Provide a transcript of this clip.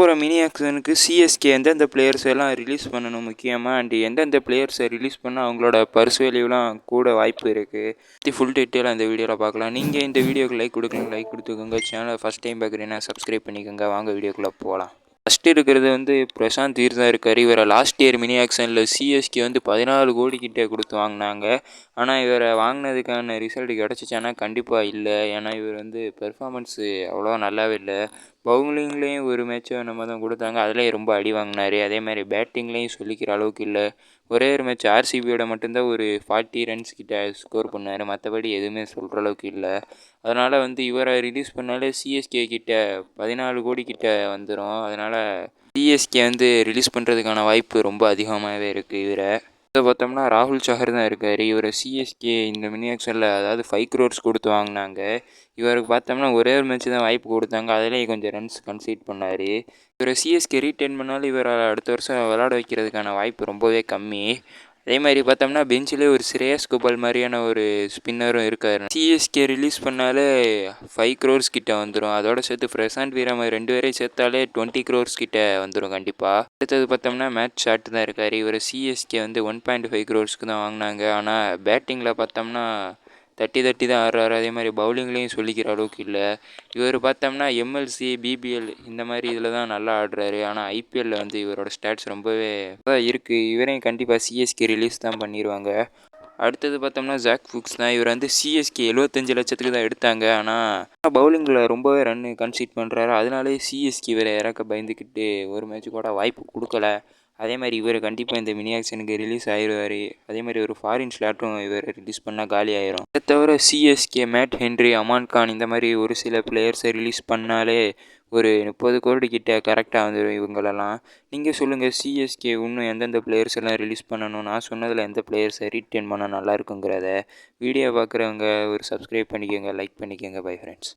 வரப்போகிற mini ஆக்ஷனுக்கு CSK எந்தெந்த players எல்லாம் ரிலீஸ் பண்ணணும் முக்கியமாக, அண்ட் எந்தெந்த பிளேயர்ஸை ரிலீஸ் பண்ணால் அவங்களோட பர்ஸ் வேல்யூலாம் கூட வாய்ப்பு இருக்குது. ஃபுல் டீட்டெயிலாக இந்த வீடியோவில் பார்க்கலாம். நீங்கள் இந்த வீடியோக்கு லைக் கொடுக்கணும், லைக் கொடுத்துக்கோங்க. சேனலை ஃபஸ்ட் டைம் பார்க்குறீங்கன்னா சப்ஸ்கிரைப் பண்ணிக்கோங்க. வாங்க வீடியோக்குள்ளே போகலாம். ஃபஸ்ட்டு இருக்கிறது வந்து பிரசாந்த் தீர் தான் இருக்கார். இவரை லாஸ்ட் இயர் மினி ஆக்ஷனில் சிஎஸ்கே வந்து 14 கோடி கிட்டே கொடுத்து வாங்கினாங்க. ஆனால் இவரை வாங்கினதுக்கான ரிசல்ட் கிடச்சிச்சானா கண்டிப்பாக இல்லை. ஏன்னா இவர் வந்து பெர்ஃபார்மன்ஸு அவ்வளோவா நல்லாவே இல்லை. பவுலிங்லேயும் ஒரு மேட்ச்சை நம்ம தான் கொடுத்தாங்க, அதுலேயும் ரொம்ப அடி வாங்கினார். அதேமாதிரி பேட்டிங்லேயும் சொல்லிக்கிற அளவுக்கு இல்லை. ஒரே ஒரு மேட்ச் ஆர்சிபியோட மட்டும்தான் ஒரு 40 ரன்ஸ் கிட்ட ஸ்கோர் பண்ணார். மற்றபடி எதுவுமே சொல்கிற அளவுக்கு இல்லை. அதனால் வந்து இவரை ரிலீஸ் பண்ணாலே சிஎஸ்கே கிட்ட 14 கோடி கிட்ட வந்துடும். அதனால் சிஎஸ்கே வந்து ரிலீஸ் பண்ணுறதுக்கான வாய்ப்பு ரொம்ப அதிகமாகவே இருக்குது. இவரை பார்த்தோம்னா ராகுல் சஹர் தான் இருக்கார். இவர் சிஎஸ்கே இந்த மினி ஆக்ஷனில் அதாவது 5 crores கொடுத்து வாங்கினாங்க. இவருக்கு பார்த்தோம்னா ஒரே ஒரு மேட்ச் தான் வாய்ப்பு கொடுத்தாங்க, அதிலே கொஞ்சம் ரன்ஸ் கன்சீட் பண்ணார். இவரை சிஎஸ்கே ரீட்டைன் பண்ணாலும் இவரை அடுத்த வருஷம் விளையாட வைக்கிறதுக்கான வாய்ப்பு ரொம்பவே கம்மி. அதே மாதிரி பார்த்தோம்னா பெஞ்சிலே ஒரு ஸ்ரேயஸ் கோபால் மாதிரியான ஒரு ஸ்பின்னரும் இருக்கார். சிஎஸ்கே ரிலீஸ் பண்ணாலே 5 crores கிட்ட வந்துடும். அதோட சேர்த்து பிரசாந்த் வீரம 2 பேரையும் சேர்த்தாலே 20 crores கிட்ட வந்துடும் கண்டிப்பாக. அடுத்தது பார்த்தோம்னா மேட்ச் ஷாட் தான் இருக்கார். இவர் சிஎஸ்கே வந்து 1.5 crores தான் வாங்கினாங்க. ஆனால் பேட்டிங்கில் பார்த்தோம்னா தட்டி தான் ஆடுறாரு. அதே மாதிரி பவுலிங்லேயும் சொல்லிக்கிற அளவுக்கு இல்லை. இவர் பார்த்தோம்னா எம்எல்சி பிபிஎல் இந்த மாதிரி இதில் தான் நல்லா ஆடுறாரு. ஆனால் ஐபிஎல்லில் வந்து இவரோட ஸ்டாட்ஸ் ரொம்பவே தான் இருக்குது. இவரையும் கண்டிப்பாக சிஎஸ்கே ரிலீஸ் தான் பண்ணிடுவாங்க. அடுத்தது பார்த்தோம்னா ஜாக் ஃபுக்ஸ் தான். இவர் வந்து சிஎஸ்கே 75 லட்சத்துக்கு தான் எடுத்தாங்க. ஆனால் பவுலிங்கில் ரொம்பவே ரன்னு கன்சீட் பண்ணுறாரு. அதனாலே சிஎஸ்கே இவரை இறக்க பயந்துக்கிட்டு ஒரு மேட்ச்சு கூட வாய்ப்பு கொடுக்கல. அதே மாதிரி இவர் கண்டிப்பாக இந்த மினி ஆக்ஷனுக்கு ரிலீஸ் ஆயிடுவார். அதே மாதிரி ஒரு ஃபாரின் ஸ்லாட்டும் இவர் ரிலீஸ் பண்ணால் காலி ஆயிரும். அதை தவிர சிஎஸ்கே மேட் ஹென்ரி, அமான் கான் இந்த மாதிரி ஒரு சில பிளேயர்ஸை ரிலீஸ் பண்ணாலே ஒரு 30 கோடி கிட்ட கரெக்டாக வந்துடும் இவங்களெல்லாம். நீங்கள் சொல்லுங்கள், சிஎஸ்கே இன்னும் எந்தெந்த பிளேயர்ஸ் எல்லாம் ரிலீஸ் பண்ணணும், நான் சொன்னதில் எந்த பிளேயர்ஸை ரீட்டைன் பண்ணால் நல்லா இருக்குங்கிறத வீடியோ பார்க்குறவங்க ஒரு சப்ஸ்கிரைப் பண்ணிக்கோங்க, லைக் பண்ணிக்கோங்க. Bye friends.